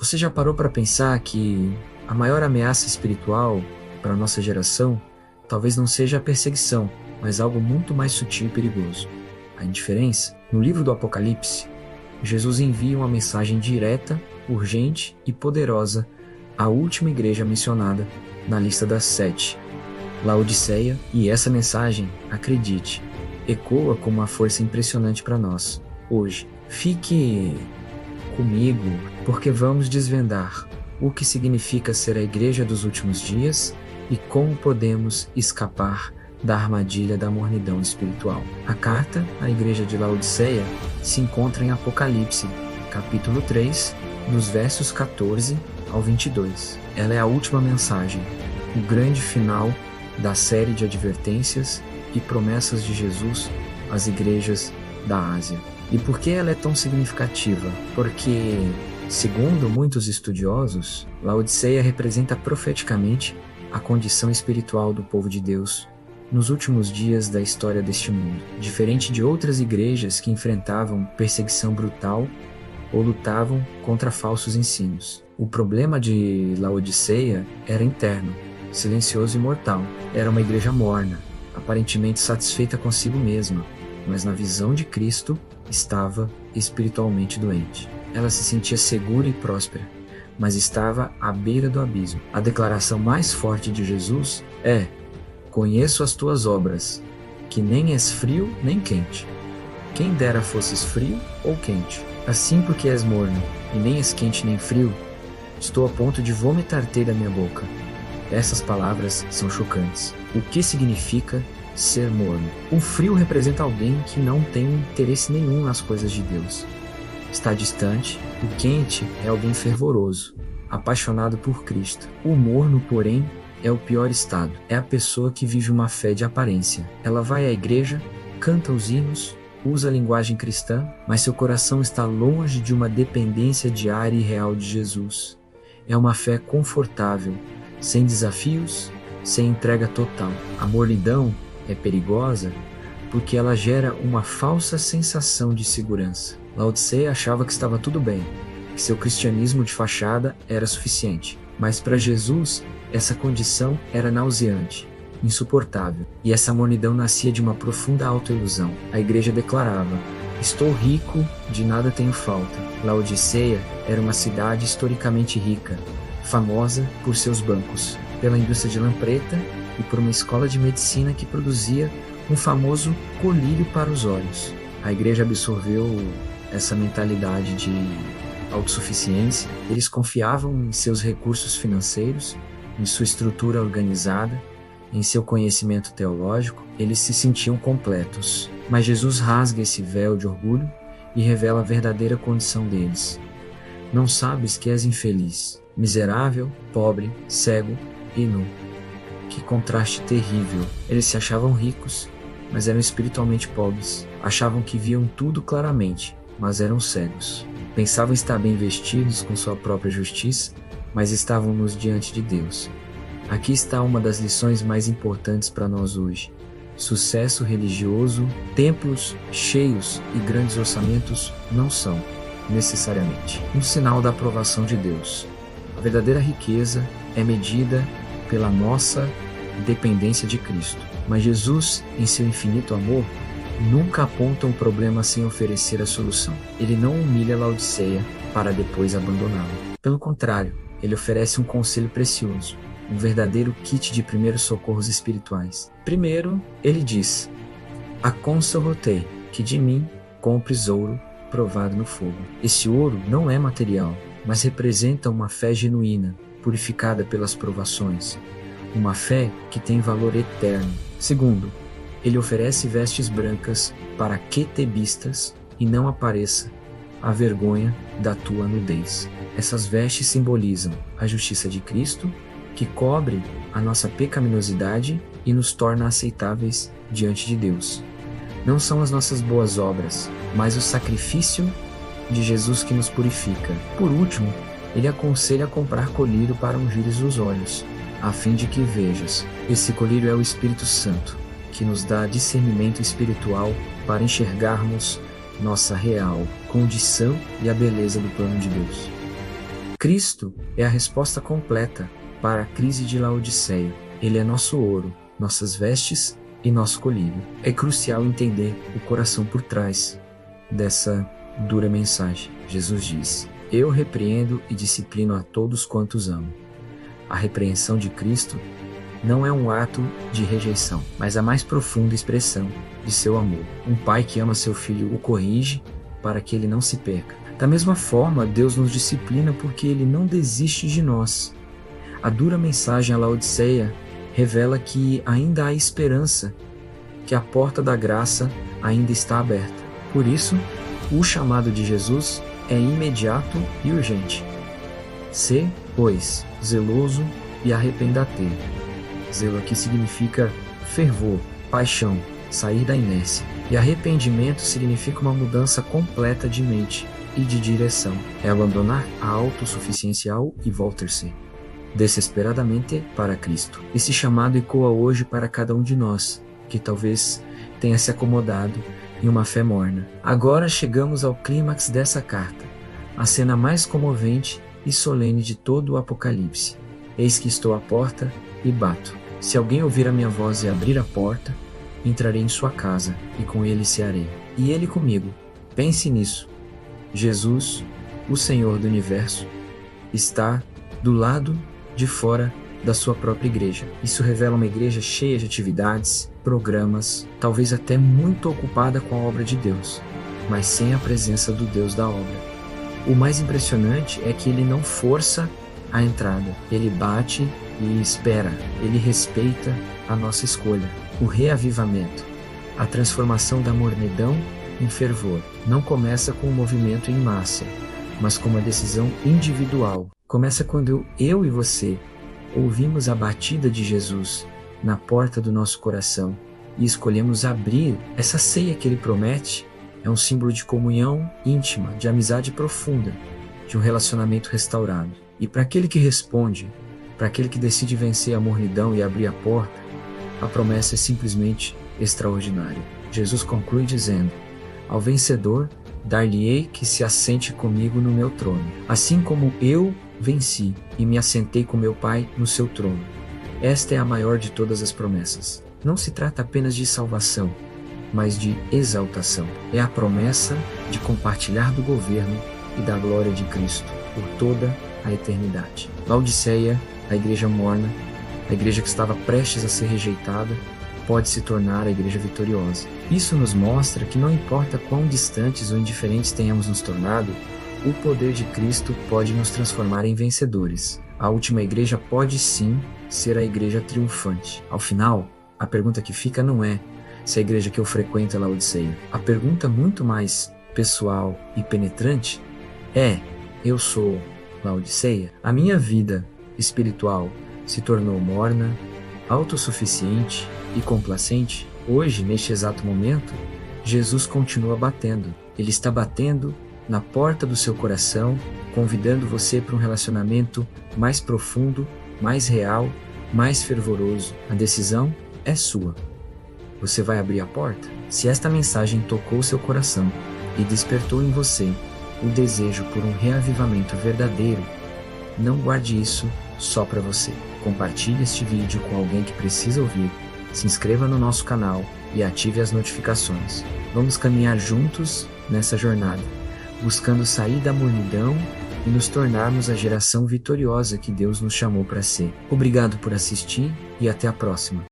Você já parou para pensar que a maior ameaça espiritual para a nossa geração talvez não seja a perseguição, mas algo muito mais sutil e perigoso? A indiferença. No livro do Apocalipse, Jesus envia uma mensagem direta, urgente e poderosa à última igreja mencionada na lista das 7, Laodiceia, e essa mensagem, acredite, ecoa com uma força impressionante para nós, hoje. Fique comigo, porque vamos desvendar o que significa ser a igreja dos últimos dias e como podemos escapar da armadilha da mornidão espiritual. A carta à igreja de Laodiceia se encontra em Apocalipse, capítulo 3, dos versos 14 ao 22. Ela é a última mensagem, o grande final da série de advertências e promessas de Jesus às igrejas da Ásia. E por que ela é tão significativa? Porque, segundo muitos estudiosos, Laodiceia representa profeticamente a condição espiritual do povo de Deus nos últimos dias da história deste mundo. Diferente de outras igrejas que enfrentavam perseguição brutal ou lutavam contra falsos ensinos. O problema de Laodiceia era interno, silencioso e mortal. Era uma igreja morna, aparentemente satisfeita consigo mesma, mas na visão de Cristo estava espiritualmente doente. Ela se sentia segura e próspera, mas estava à beira do abismo. A declaração mais forte de Jesus é: conheço as tuas obras, que nem és frio nem quente. Quem dera fosses frio ou quente. Assim, porque és morno, e nem és quente nem frio, estou a ponto de vomitar-te da minha boca. Essas palavras são chocantes. O que significa ser morno? O frio representa alguém que não tem interesse nenhum nas coisas de Deus. Está distante. O quente é alguém fervoroso, apaixonado por Cristo. O morno, porém, é o pior estado. É a pessoa que vive uma fé de aparência. Ela vai à igreja, canta os hinos, usa a linguagem cristã, mas seu coração está longe de uma dependência diária e real de Jesus. É uma fé confortável, sem desafios, sem entrega total. A mornidão é perigosa porque ela gera uma falsa sensação de segurança. Laodiceia achava que estava tudo bem, que seu cristianismo de fachada era suficiente. Mas para Jesus, essa condição era nauseante, insuportável. E essa mornidão nascia de uma profunda autoilusão. A igreja declarava: estou rico, de nada tenho falta. Laodiceia era uma cidade historicamente rica, famosa por seus bancos, pela indústria de lã preta e por uma escola de medicina que produzia um famoso colírio para os olhos. A igreja absorveu essa mentalidade de autossuficiência. Eles confiavam em seus recursos financeiros, em sua estrutura organizada, em seu conhecimento teológico. Eles se sentiam completos. Mas Jesus rasga esse véu de orgulho e revela a verdadeira condição deles. Não sabes que és infeliz, miserável, pobre, cego e nu. Que contraste terrível! Eles se achavam ricos, mas eram espiritualmente pobres. Achavam que viam tudo claramente, mas eram cegos. Pensavam estar bem vestidos com sua própria justiça, mas estavam-nos diante de Deus. Aqui está uma das lições mais importantes para nós hoje. Sucesso religioso, templos cheios e grandes orçamentos não são, necessariamente, um sinal da aprovação de Deus. A verdadeira riqueza é medida pela nossa dependência de Cristo. Mas Jesus, em seu infinito amor, nunca aponta um problema sem oferecer a solução. Ele não humilha Laodiceia para depois abandoná-la. Pelo contrário, ele oferece um conselho precioso, um verdadeiro kit de primeiros socorros espirituais. Primeiro, ele diz: aconselho-te que de mim compres ouro provado no fogo. Esse ouro não é material, mas representa uma fé genuína, purificada pelas provações, uma fé que tem valor eterno. Segundo, ele oferece vestes brancas para que te vistas e não apareça a vergonha da tua nudez. Essas vestes simbolizam a justiça de Cristo, que cobre a nossa pecaminosidade e nos torna aceitáveis diante de Deus. Não são as nossas boas obras, mas o sacrifício de Jesus que nos purifica. Por último, ele aconselha a comprar colírio para ungires os olhos, a fim de que vejas. Esse colírio é o Espírito Santo, que nos dá discernimento espiritual para enxergarmos nossa real condição e a beleza do plano de Deus. Cristo é a resposta completa para a crise de Laodiceia. Ele é nosso ouro, nossas vestes e nosso colírio. É crucial entender o coração por trás dessa dura mensagem. Jesus diz: eu repreendo e disciplino a todos quantos amo. A repreensão de Cristo não é um ato de rejeição, mas a mais profunda expressão de seu amor. Um pai que ama seu filho o corrige para que ele não se perca. Da mesma forma, Deus nos disciplina porque Ele não desiste de nós. A dura mensagem à Laodiceia revela que ainda há esperança, que a porta da graça ainda está aberta. Por isso, o chamado de Jesus é imediato e urgente. Sê, pois, zeloso e arrependa-te. Zelo aqui significa fervor, paixão, sair da inércia. E arrependimento significa uma mudança completa de mente e de direção. É abandonar a autossuficiência e voltar-se desesperadamente para Cristo. Esse chamado ecoa hoje para cada um de nós, que talvez tenha se acomodado em uma fé morna. Agora chegamos ao clímax dessa carta, a cena mais comovente e solene de todo o Apocalipse. Eis que estou à porta e bato. Se alguém ouvir a minha voz e abrir a porta, entrarei em sua casa e com ele cearei, e ele comigo. Pense nisso. Jesus, o Senhor do Universo, está do lado de fora da sua própria igreja. Isso revela uma igreja cheia de atividades, programas, talvez até muito ocupada com a obra de Deus, mas sem a presença do Deus da obra. O mais impressionante é que ele não força a entrada, ele bate e espera, ele respeita a nossa escolha. O reavivamento, a transformação da mornidão em fervor, não começa com um movimento em massa, mas com uma decisão individual. Começa quando eu e você ouvimos a batida de Jesus na porta do nosso coração e escolhemos abrir. Essa ceia que ele promete é um símbolo de comunhão íntima, de amizade profunda, de um relacionamento restaurado. E para aquele que responde, para aquele que decide vencer a mornidão e abrir a porta, a promessa é simplesmente extraordinária. Jesus conclui dizendo: ao vencedor, dar-lhe-ei que se assente comigo no meu trono, assim como eu venci e me assentei com meu Pai no seu trono. Esta é a maior de todas as promessas. Não se trata apenas de salvação, mas de exaltação. É a promessa de compartilhar do governo e da glória de Cristo por toda a eternidade. Laodiceia, a igreja morna, a igreja que estava prestes a ser rejeitada, pode se tornar a igreja vitoriosa. Isso nos mostra que não importa quão distantes ou indiferentes tenhamos nos tornado, o poder de Cristo pode nos transformar em vencedores. A última igreja pode sim ser a igreja triunfante. Ao final, a pergunta que fica não é se a igreja que eu frequento é Laodiceia. A pergunta muito mais pessoal e penetrante é: eu sou Laodiceia? A minha vida espiritual se tornou morna, autossuficiente e complacente? Hoje, neste exato momento, Jesus continua batendo. Ele está batendo na porta do seu coração, convidando você para um relacionamento mais profundo, mais real, mais fervoroso. A decisão é sua. Você vai abrir a porta? Se esta mensagem tocou seu coração e despertou em você o desejo por um reavivamento verdadeiro, não guarde isso só para você. Compartilhe este vídeo com alguém que precisa ouvir, se inscreva no nosso canal e ative as notificações. Vamos caminhar juntos nessa jornada, buscando sair da mornidão e nos tornarmos a geração vitoriosa que Deus nos chamou para ser. Obrigado por assistir e até a próxima.